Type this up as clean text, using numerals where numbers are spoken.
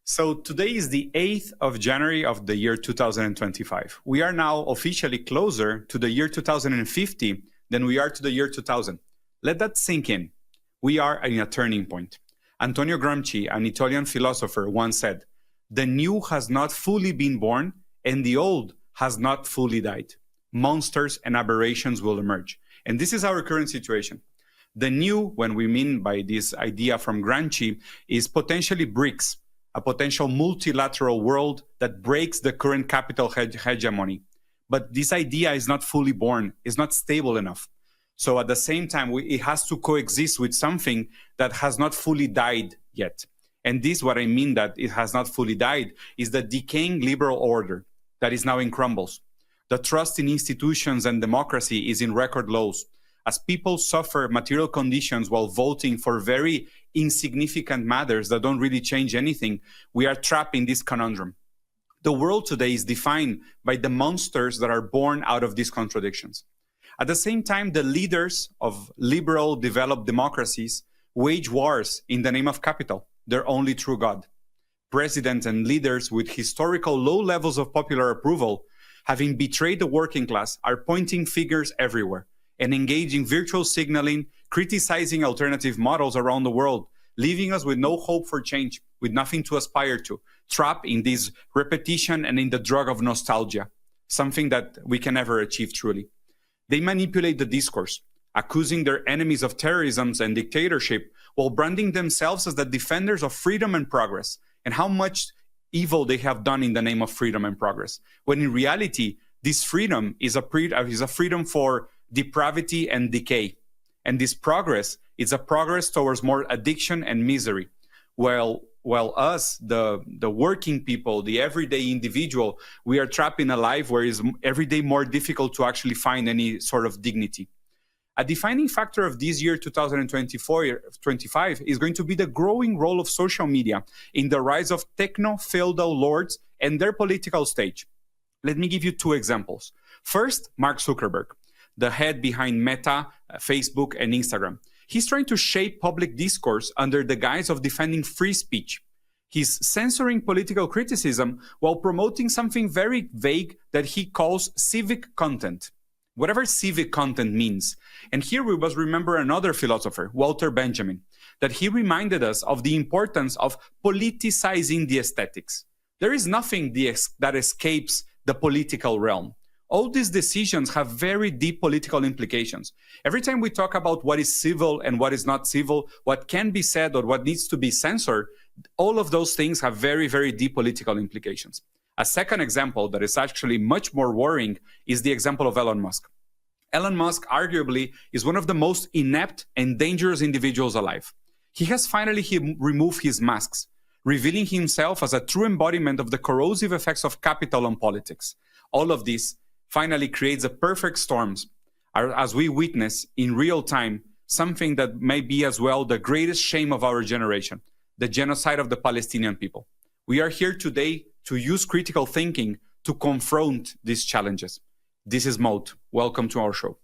So today is the 8th of January of the year 2025. We are now officially closer to the year 2050 than we are to the year 2000. Let that sink in. We are at a turning point. Antonio Gramsci, an Italian philosopher, once said, "The new has not fully been born and the old has not fully died. Monsters and aberrations will emerge." And this is our current situation. The new, when we mean by this idea from Gramsci, is potentially BRICS, a potential multilateral world that breaks the current capital hegemony. But this idea is not fully born, is not stable enough. So at the same time, it has to coexist with something that has not fully died yet. And this, what I mean that it has not fully died, is the decaying liberal order that is now in crumbles. The trust in institutions and democracy is in record lows. As people suffer material conditions while voting for very insignificant matters that don't really change anything, we are trapped in this conundrum. The world today is defined by the monsters that are born out of these contradictions. At the same time, the leaders of liberal, developed democracies wage wars in the name of capital, their only true God. Presidents and leaders with historical low levels of popular approval, having betrayed the working class, are pointing fingers everywhere and engaging virtual signaling, criticizing alternative models around the world, leaving us with no hope for change, with nothing to aspire to, trapped in this repetition and in the drug of nostalgia, something that we can never achieve truly. They manipulate the discourse, accusing their enemies of terrorism and dictatorship while branding themselves as the defenders of freedom and progress, and how much evil they have done in the name of freedom and progress, when in reality, this freedom is a freedom for depravity and decay. And this progress is a progress towards more addiction and misery. While us, the working people, the everyday individual, we are trapped in a life where it's every day more difficult to actually find any sort of dignity. A defining factor of this year, 2024-25, is going to be the growing role of social media in the rise of techno-feudal lords and their political stage. Let me give you two examples. First, Mark Zuckerberg, the head behind Meta, Facebook, and Instagram. He's trying to shape public discourse under the guise of defending free speech. He's censoring political criticism while promoting something very vague that he calls civic content. Whatever civic content means. And here we must remember another philosopher, Walter Benjamin, that he reminded us of the importance of politicizing the aesthetics. There is nothing that escapes the political realm. All these decisions have very deep political implications. Every time we talk about what is civil and what is not civil, what can be said or what needs to be censored, all of those things have very, very deep political implications. A second example that is actually much more worrying is the example of Elon Musk. Elon Musk arguably is one of the most inept and dangerous individuals alive. He has finally removed his masks, revealing himself as a true embodiment of the corrosive effects of capital on politics. All of this finally creates a perfect storm as we witness in real time something that may be as well the greatest shame of our generation, the genocide of the Palestinian people. We are here today to use critical thinking to confront these challenges. This is Moat. Welcome to our show.